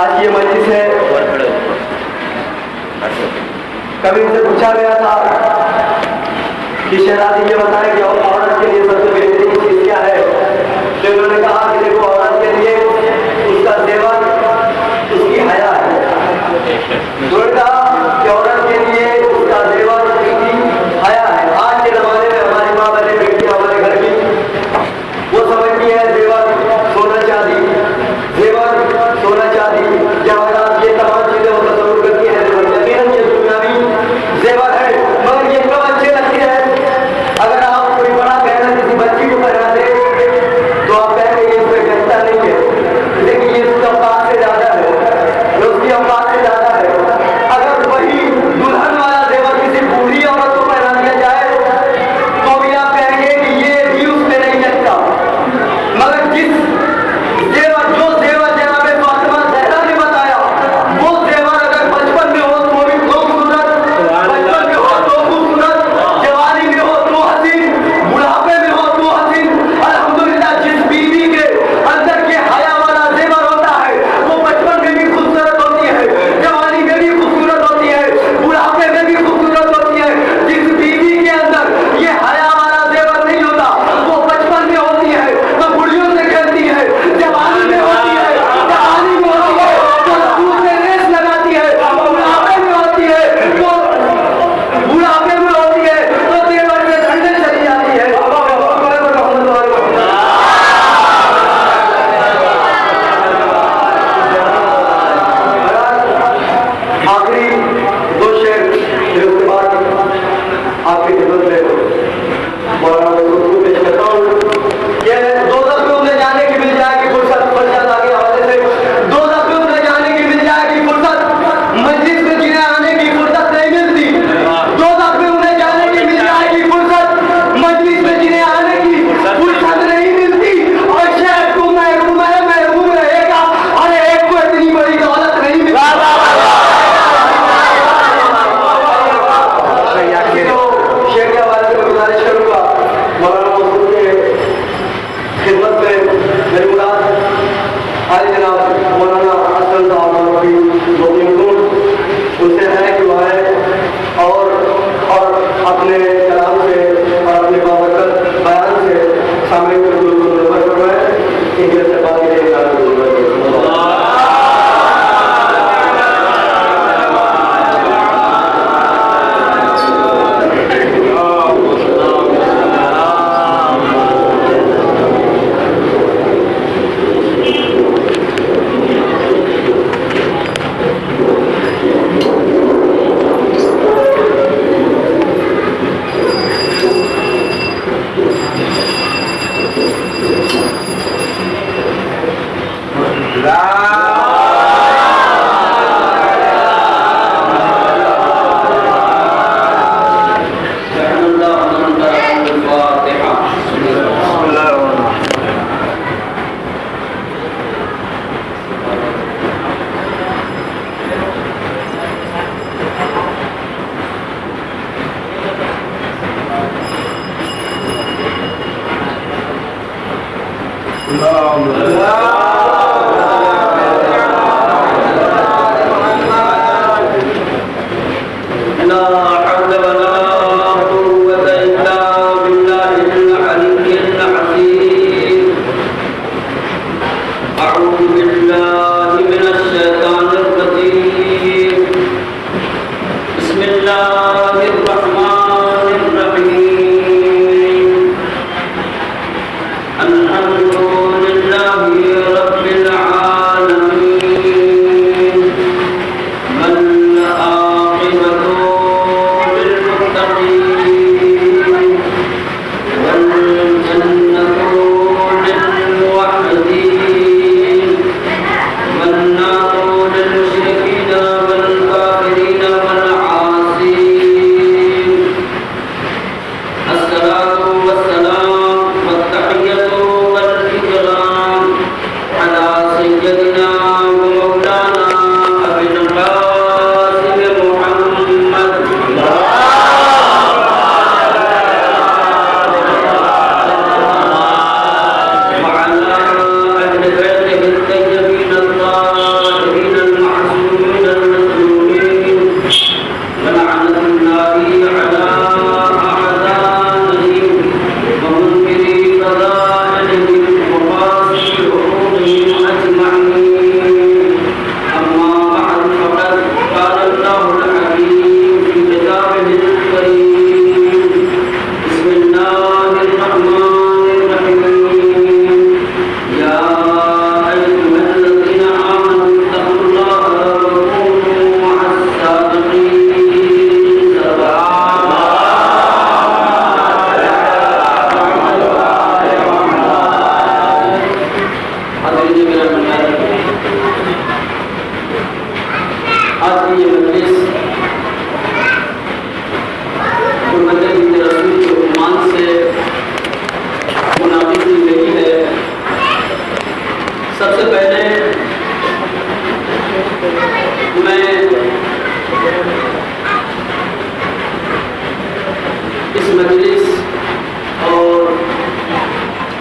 آج یہ مجلس ہے. کبھی ان سے پوچھا گیا تھا کہ شہزادی یہ بتائیں کہ عورت کے لیے سب سے بہترین چیز کیا ہے؟ تو انہوں نے کہا کہ دیکھو عورت کے لیے اس کا زیور اس کی حیا ہے. انہوں نے کہا کہ عورت کے لیے اس کا زیور اس کی حیا ہے. آج کے زمانے میں ہماری ماں بہنیں بیٹیاں ہمارے گھر کی وہ سمجھتی ہے زیور سونا چاندی، زیور سونا چاندی جواہرات یہ تمام چیزیں وہ تصور کرتی ہیں. یقیناً یہ دنیاوی زیور ہے مگر یہ کب اچھے لگتے ہیں؟ اگر آپ کوئی بڑا گہنا کسی بچی کو پہنا دے تو آپ کہیں گے اس پہ گھنٹہ نہیں ہے، لیکن یہ اس کا اوقات سے زیادہ ہے، یہ اس کی اوقات سے زیادہ ہے. اگر وہی دلہن والا زیور کسی بوڑھی عورت کو پہنا دیا جائے تو بھی آپ کہیں گے کہ یہ بھی اس پہ نہیں لگتا. مگر جس زیور جو زیور جناب فاطمہ زہرا نے بتایا وہ زیور اگر بچپن میں ہو تو بھی خوبصورت، بچپن میں ہو تو خوبصورت، جوانی میں ہو تو حسین، بڑھاپے میں ہو تو حسین. الحمدللہ جس بیوی کے اندر کے حیا والا زیور ہوتا ہے وہ بچپن میں بھی خوبصورت ہوتی ہے، جوانی میں بھی خوبصورت ہوتی ہے، بڑھاپے میں بھی خوبصورت ہوتی ہے. جس بیوی کے اندر یہ حیا والا زیور نہیں ہوتا وہ بچپن میں ہوتی ہے تو بڑھیوں سے کھیلتی ہے، جوانی میں ہوتی ہے جوانی میں ہوتی ہے تو دودھ سے ریس لگاتی ہے، بڑھاپے میں ہوتی ہے تو بڑھاپے میں ہوتی ہے تو زیور سے ٹھنڈے چلی جاتی ہے. آخری دو شعر پھر اس کے بعد آپ کی خدمت میں مولانا کو پیش کرتا ہوں. یہ دوزخ میں انہیں جانے کی مل جائے گی فرصت، فرصت آگے حوالے سے دوزخ میں انہیں جانے کی مل جائے گی فرصت، مجلس میں جنہیں آنے کی فرصت نہیں ملتی. دوزخ میں انہیں جانے کی مل جائے گی فرصت، مجلس میں جنہیں آنے کی فرصت نہیں ملتی. اور شہر کو محروم ہے، محروم رہے گا، ہر ایک کو اتنی بڑی دولت نہیں ملتی. شیخ کے حوالے سے گزارش کروں گا مولانا مسعود کے خدمت میں میری مراد حاجی جناب مولانا حسن صاحب ان سے ہے کہ وہ ہے اور اپنے کلام سے اور اپنے بابرکت بیان سے سامنے کو نمبر کروائے ان کے سے بات یہ الحمد لله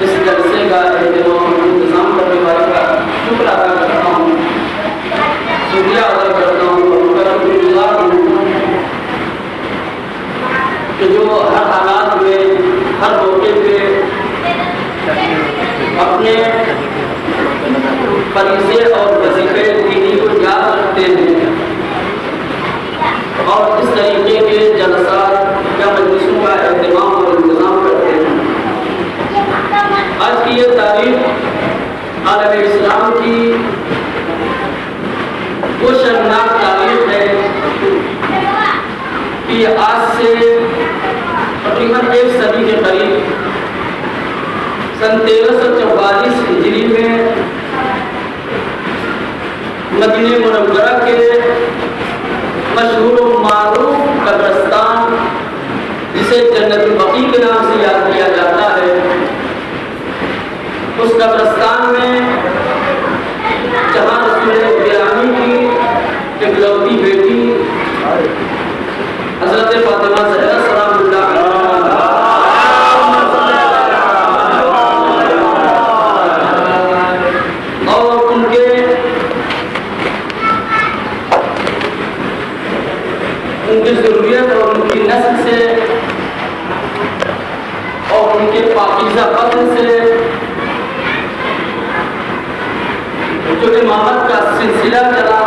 اس جلسے کا انتظام کرنے والے کا شکر ادا کرتا ہوں، شکریہ ادا کرتا ہوں، اور شکر گزار ہوں کہ جو ہر حالات میں ہر موقع پہ اپنے فریضے اور وظیفے دینی کو یاد رکھتے ہیں اور اس طریقے کے جلسات یا مجلسوں کا اہتمام اور انتظام کرتے ہیں۔ آج کی یہ تاریخ عالم اسلام کی وہ شرمناک تاریخ ہے کہ آج سے تقریباً 1 صدی کے قریب سن 1344 ہجری میں مدینہ منورہ کے مشہور و معروف قبرستان جسے جنت البقیع کے نام سے یاد کیا جاتا ہے، اس قبرستان میں جہاں رسول گرامی کی اکلوتی بیٹی حضرت فاطمہ زہرا سلام اللہ اور ان کی ضروریت اور ان کی نسل سے اور ان کے پاکیزہ قتل سے جو امامت کا سلسلہ چلا،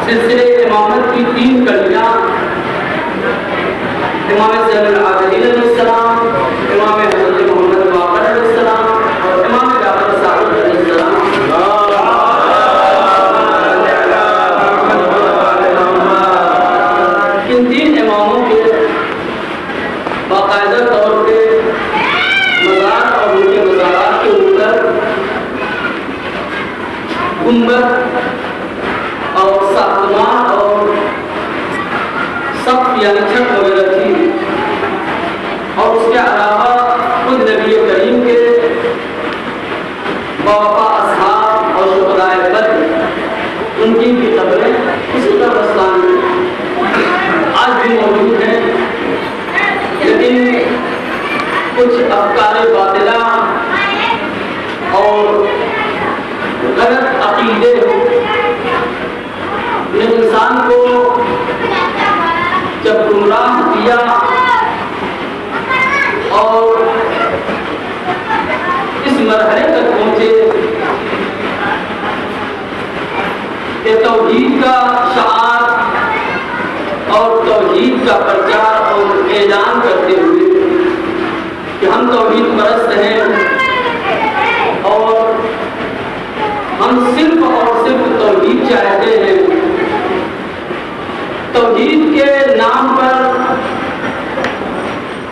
سلسلے امامت کی 3 کڑیاں، امام زین العابدین علیہ السلام، امام حضرت محمد باقر علیہ السلام اور امام جعفر صادق علیہ السلام، ان 3 اماموں کے باقاعدہ طور پہ مزار اور ان کے مزارات کے اوپر گنبد اور ساختمان اور سقف یعنی چھت وغیرہ تھی، اور اس کے علاوہ خود نبی کریم کے وفا اصحاب اور شہدائے بدر ان کی بھی قبریں اسی قبرستان میں آج بھی موجود ہیں، لیکن کچھ افکار باطلہ اور غلط عقیدے نے انسان کو جب گمراہ کیا اور اس مرحلے تک پہنچے کہ توحید کا شعار اور توحید کا پرچار اور اعلان کرتے ہوئے کہ ہم توحید پرست ہیں اور ہم صرف اور صرف توحید چاہتے ہیں، توحید کے نام پر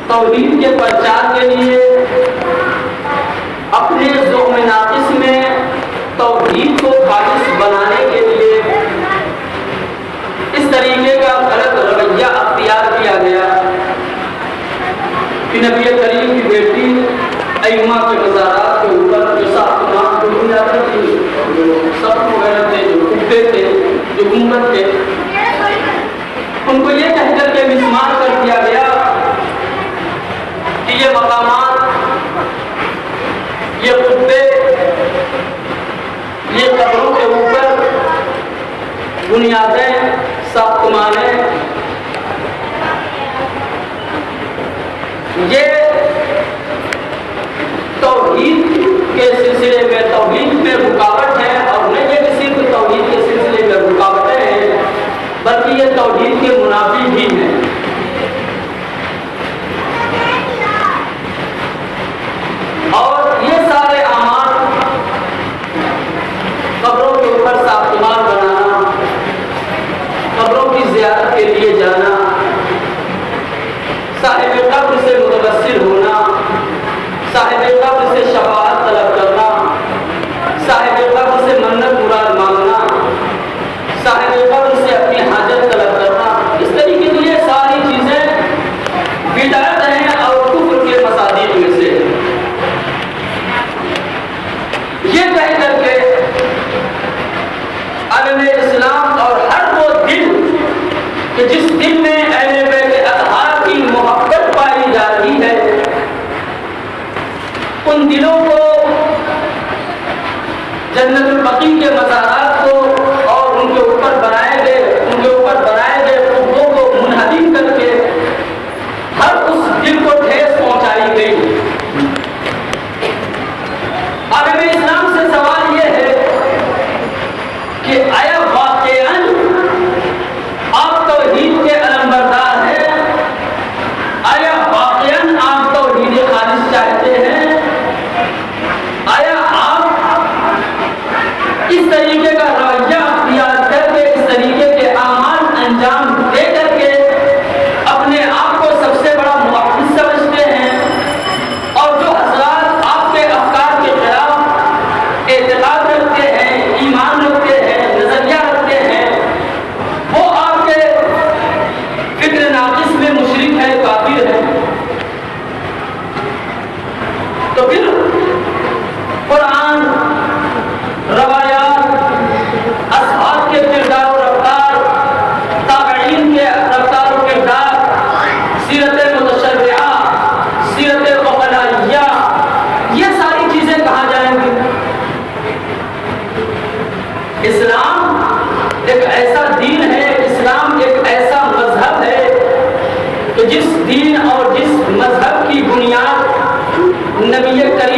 توحید کے پرچار کے لیے اپنے ذوق ناقص میں توحید کو خالص بنانے کے لیے اس طریقے کا غلط رویہ اختیار کیا گیا کہ نبی کریم کی بیٹی ائمہ کے مزارات کے اوپر جو ساختمان جو بنیادیں تھی، جو سقف وغیرہ تھے، جو کبے تھے، جو گنبد تھے، ان کو یہ کہہ کر کے مسمار کر دیا گیا کہ یہ مقامات، یہ کبے، یہ قبروں کے اوپر بنیادیں، ساختمانیں، یہ توحید کے سلسلے میں توحید میں رکاوٹ ہے، اور نہیں یہ کہ صرف توحید کے سلسلے میں رکاوٹیں ہیں بلکہ یہ توحید کے منافی بھی ہیں۔ اور یہ سارے اعمال، قبروں کے اوپر ساختمان بنانا، قبروں کی زیارت کے لیے جانا، صاحب قبر سے متبصر ہونا، صاحب قبر سے شفاعت طلب کرنا، صاحب قبر سے منت مراد مانگنا، صاحب قبر سے اپنی حاجت طلب کرنا، اس طریقے سے یہ ان دلوں کو جنت البقیع کے مزارات کو اور ان کے اوپر بنائے گئے قبوں کو منہدم کر کے ہر اس دل کو ٹھیس پہنچائی گئی۔ عالم اسلام سے سوال یہ ہے کہ آیا واقعاً آپ توحید کے علمبردار ہیں؟ آیا واقعاً آپ توحید خالص چاہتے ہیں؟ آیا آپ اس طریقے کا رویہ اختیار کر کے، اس طریقے کے اعمال انجام دے کر کے اپنے آپ کو سب سے بڑا موحد سمجھتے ہیں؟ اور جو حضرات آپ کے افکار کے خلاف اعتقاد رکھتے ہیں، ایمان رکھتے ہیں، نظریہ رکھتے ہیں، وہ آپ کے فکر ناقص میں مشرک ہے، کافر ہے؟ تو پھر قرآن، روایات، اصحاب کے کردار و رفتار، تابعین کے رفتار و کردار، سیرت متشرعہ، سیرت فقہائیہ، یہ ساری چیزیں کہاں جائیں گی؟ اسلام ایک ایسا دین ہے، اسلام ایک ایسا مذہب ہے کہ جس دین اور جس مذہب کی بنیاد نبی کریم